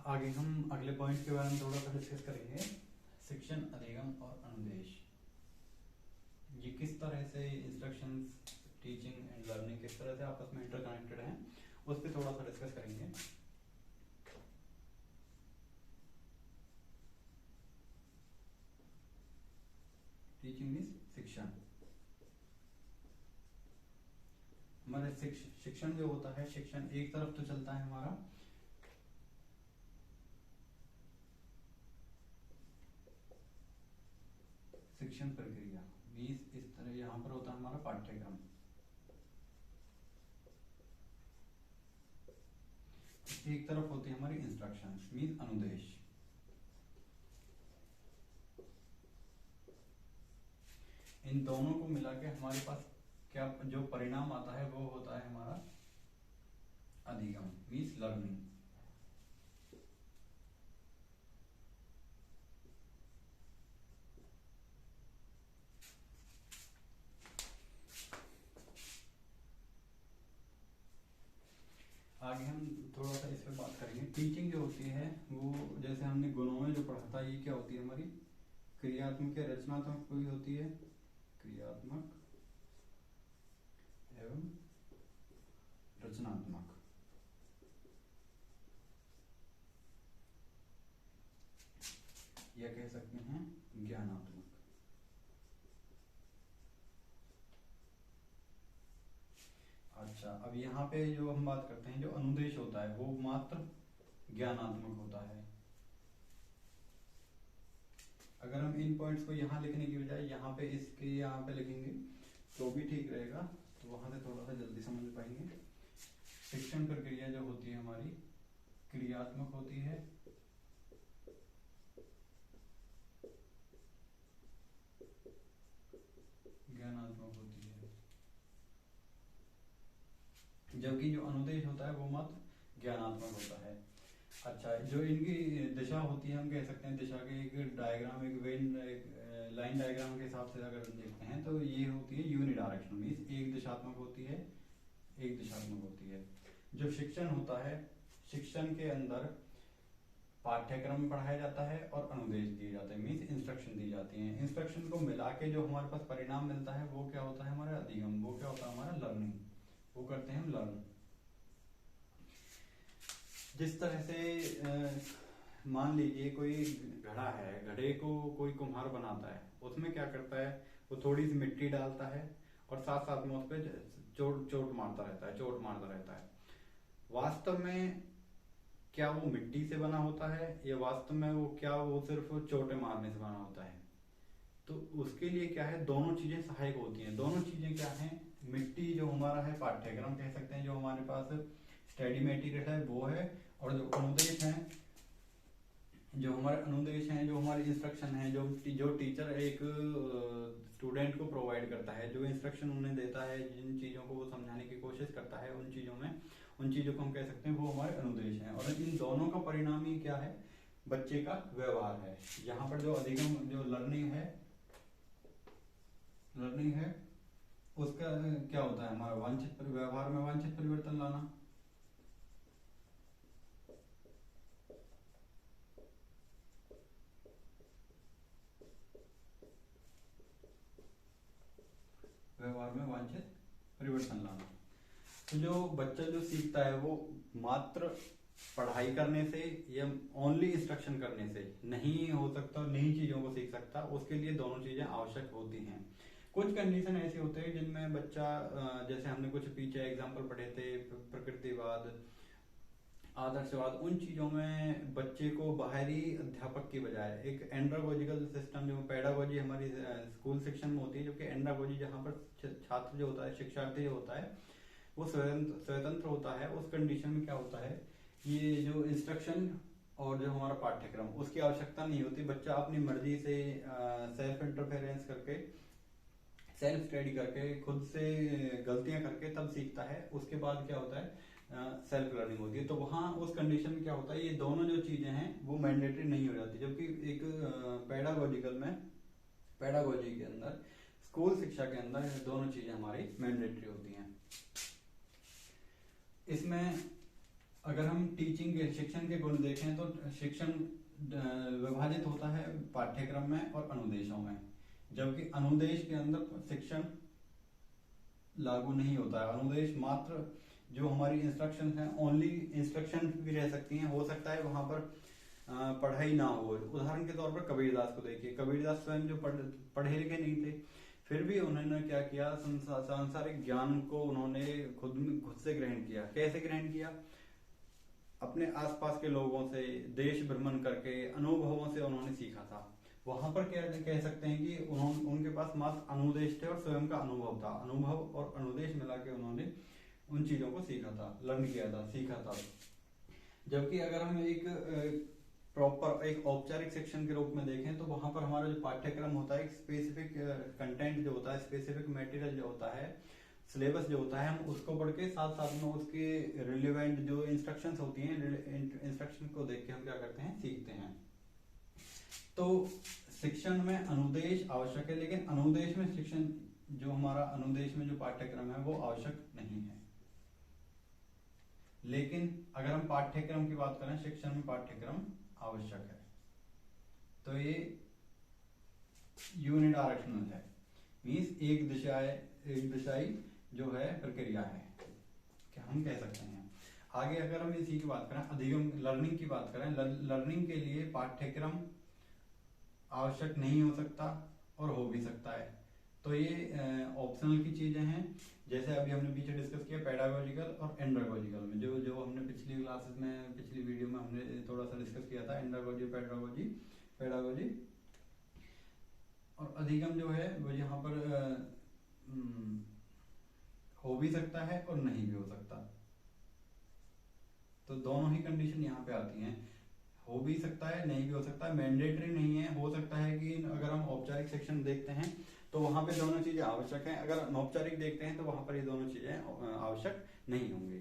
आगे हम अगले पॉइंट के बारे में थोड़ा सा डिस्कस करेंगे। शिक्षण, अधिगम और अनुदेश, ये किस तरह से इंस्ट्रक्शंस, टीचिंग एंड लर्निंग किस तरह से आपस में इंटरकनेक्टेड हैं, उस पर थोड़ा सा डिस्कस करेंगे। टीचिंग मीन्स शिक्षण। हमारे शिक्षण जो होता है, शिक्षण एक तरफ तो चलता है हमारा शिक्षण प्रक्रिया, मीन्स इस तरह यहाँ पर होता है हमारा पाठ्यक्रम। एक तरफ होती है हमारी इंस्ट्रक्शंस मीन्स अनुदेश। इन दोनों को मिला के हमारे पास क्या जो परिणाम आता है वो होता है हमारा अधिगम मीन्स लर्निंग। आगे हम थोड़ा सा इस पर बात करेंगे। टीचिंग जो होती है वो जैसे हमने गुणों में जो पढ़ा था, ये क्या होती है हमारी क्रियात्मक या रचनात्मक कोई होती है, क्रियात्मक एवं रचनात्मक। या कह सकते हैं ज्ञानात्मक। अच्छा, अब यहाँ पे जो हम बात करते हैं, जो अनुदेश होता है वो मात्र ज्ञानात्मक होता है। अगर हम इन पॉइंट्स को यहाँ लिखने की बजाय यहाँ पे इसके यहाँ पे लिखेंगे तो भी ठीक रहेगा, तो वहां से थोड़ा सा जल्दी समझ पाएंगे। शिक्षण प्रक्रिया जो होती है हमारी क्रियात्मक होती है, ज्ञानात्मक होती है, जबकि जो अनुदेश होता है वो मात्र ज्ञानात्मक होता है। अच्छा, जो इनकी दिशा होती है, हम कह सकते हैं दिशा के एक डायग्राम, एक लाइन डायग्राम के हिसाब से अगर देखते हैं तो ये होती है यूनिडायरेक्शनल, मीन्स एक दिशात्मक होती है, एक दिशात्मक होती है। जो शिक्षण होता है, शिक्षण के अंदर पाठ्यक्रम पढ़ाया जाता है और अनुदेश दिए जाते हैं, मीन्स इंस्ट्रक्शन दी जाती हैं। इंस्ट्रक्शन को मिला के जो हमारे पास परिणाम मिलता है वो क्या होता है हमारा अधिगम, वो क्या होता है हमारा लर्निंग, वो करते हैं हम लर्न। जिस तरह से मान लीजिए कोई घड़ा है, घड़े को कोई कुम्हार बनाता है, उसमें क्या करता है, वो थोड़ी सी मिट्टी डालता है और साथ साथ में उस पर चोट मारता रहता है। वास्तव में क्या वो मिट्टी से बना होता है या वास्तव में वो सिर्फ चोटें मारने से बना होता है? तो उसके लिए क्या है, दोनों चीजें सहायक होती हैं। दोनों चीजें क्या हैं, मिट्टी जो हमारा है पाठ्यक्रम कह सकते हैं, जो हमारे पास स्टडी मटेरियल है वो है, और जो अनुदेश है, जो हमारे इंस्ट्रक्शन है, जो टीचर एक स्टूडेंट को प्रोवाइड करता है, जो इंस्ट्रक्शन उन्हें देता है, जिन चीजों को वो समझाने की कोशिश करता है, उन चीजों को हम कह सकते हैं वो हमारे अनुदेश हैं। और इन दोनों का परिणाम ही क्या है, बच्चे का व्यवहार है। यहाँ पर जो अधिगम, जो लर्निंग है उसका क्या होता है हमारा व्यवहार में वांछित परिवर्तन लाना। व्यवहार में वांछित परिवर्तन लाना। तो जो बच्चा जो सीखता है वो मात्र पढ़ाई करने से या ओनली इंस्ट्रक्शन करने से नहीं हो सकता, नई चीजों को सीख सकता, उसके लिए दोनों चीजें आवश्यक होती हैं। कुछ कंडीशन ऐसी होते हैं जिनमें बच्चा, जैसे हमने कुछ पीछे एग्जाम्पल पढ़े थे, प्रकृतिवाद, आदर्शवाद, उन चीजों में बच्चे को बाहरी अध्यापक की बजाय एक एंड्रागोजिकल सिस्टम, जो पेडागोजी हमारी स्कूल शिक्षण में होती है, जो कि एंड्रागोजी, जहाँ पर छात्र जो होता है, शिक्षार्थी जो होता है वो स्वतंत्र होता है। उस कंडीशन में क्या होता है, ये जो इंस्ट्रक्शन और जो हमारा पाठ्यक्रम, उसकी आवश्यकता नहीं होती। बच्चा अपनी मर्जी से सेल्फ इंटरफेरेंस करके, सेल्फ स्टडी करके, खुद से गलतियां करके तब सीखता है। उसके बाद क्या होता है, सेल्फ लर्निंग होती है। तो वहां उस कंडीशन में क्या होता है, ये दोनों जो चीजें हैं वो मैंडेटरी नहीं हो जाती, जबकि एक पेडागोजी के अंदर, स्कूल शिक्षा के अंदर दोनों चीजें हमारी मैंडेटरी होती हैं। इसमें अगर हम टीचिंग के शिक्षण के गुण देखें तो शिक्षण विभाजित होता है पाठ्यक्रम में और अनुदेशों में, जबकि अनुदेश के अंदर शिक्षण लागू नहीं होता है। अनुदेश मात्र जो हमारी इंस्ट्रक्शन हैं, ओनली इंस्ट्रक्शन भी रह सकती हैं, हो सकता है वहां पर पढ़ाई ना हो। उदाहरण के तौर पर कबीरदास को देखिए, कबीरदास स्वयं जो पढ़े लिखे नहीं थे, फिर भी उन्होंने क्या किया, सांसारिक ज्ञान को उन्होंने खुद से ग्रहण किया। कैसे ग्रहण किया? अपने आसपास के लोगों से, देश भ्रमण करके, अनुभवों से उन्होंने सीखा था। वहां पर क्या कह सकते हैं कि उनके पास मात्र अनुदेश थे और स्वयं का अनुभव था। अनुभव और अनुदेश मिला के उन्होंने उन चीजों को सीखा था, लर्न किया था, सीखा था। जबकि अगर हम एक प्रॉपर एक औपचारिक शिक्षण के रूप में देखें तो वहां पर हमारा जो पाठ्यक्रम होता है, एक स्पेसिफिक कंटेंट जो होता है, स्पेसिफिक मटेरियल जो होता है, सिलेबस जो होता है, हम उसको पढ़ के साथ साथ में उसके रिलेवेंट जो इंस्ट्रक्शंस होती हैं, इंस्ट्रक्शन को देख के हम क्या करते हैं, सीखते हैं। तो शिक्षण में अनुदेश आवश्यक है, लेकिन अनुदेश में शिक्षण जो हमारा अनुदेश में जो पाठ्यक्रम है वो आवश्यक नहीं है। लेकिन अगर हम पाठ्यक्रम की बात करें, शिक्षण में पाठ्यक्रम आवश्यक है। तो ये यूनिडायरेक्शनल है, मीन्स एक दिशाई जो है प्रक्रिया है, क्या हम कह सकते हैं। आगे अगर हम इसी की बात करें, अधिगम लर्निंग की बात करें, लर्निंग के लिए पाठ्यक्रम आवश्यक नहीं हो सकता और हो भी सकता है। तो ये ऑप्शनल की चीजें हैं। जैसे अभी हमने पीछे डिस्कस किया पेडागोजिकल और एंड्रागोजिकल में, जो हमने पिछली क्लासेस में, पिछली वीडियो में हमने थोड़ा सा डिस्कस किया था, एंड्रागोजी, पेडागोजी और अधिगम जो है वो यहाँ पर हो भी सकता है और नहीं भी हो सकता। तो दोनों ही कंडीशन यहाँ पे आती हैं, हो भी सकता है, नहीं भी हो सकता है, मैंडेटरी नहीं है। हो सकता है कि अगर हम औपचारिक शिक्षण देखते हैं तो वहां पे दोनों चीजें आवश्यक हैं, अगर अनौपचारिक देखते हैं तो वहां पर ये दोनों चीजें आवश्यक नहीं होंगी।